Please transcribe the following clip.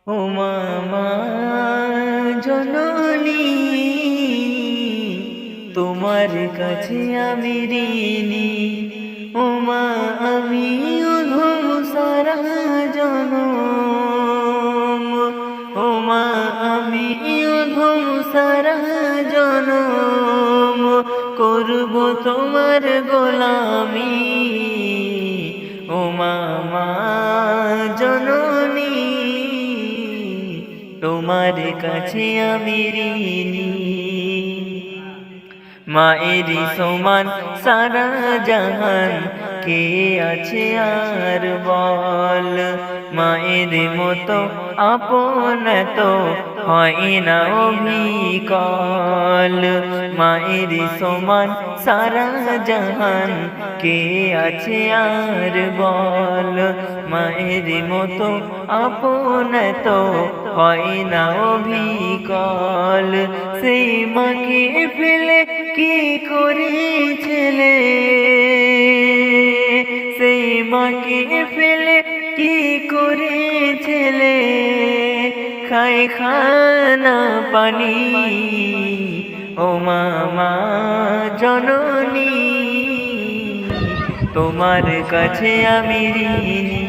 ও মা জননী, তোমার কাছে আমি ঋণী। ও মা আমি অধম সারা জনম, ও মা আমি অধম সারা জনম করব তোমার গোলামি। ও মা জননী, তোমার কাছে আমি ঋণী। মায়েরই সমান সারা জাহান কে আছে আর বল, মায়ের মতো আপন তো হয় না অভিকল। মায়েরই সমান সারা জাহান কে আছে আর বল, মায়ের মতো আপন তো হয় না অভিকল। সেই মাকে ফেলে কি করেছিলে, সেই মাকে ফেলে কি করেছিলে, খাই খানা পানি। ও মা জননী, তোমার কাছে আমি ঋণী।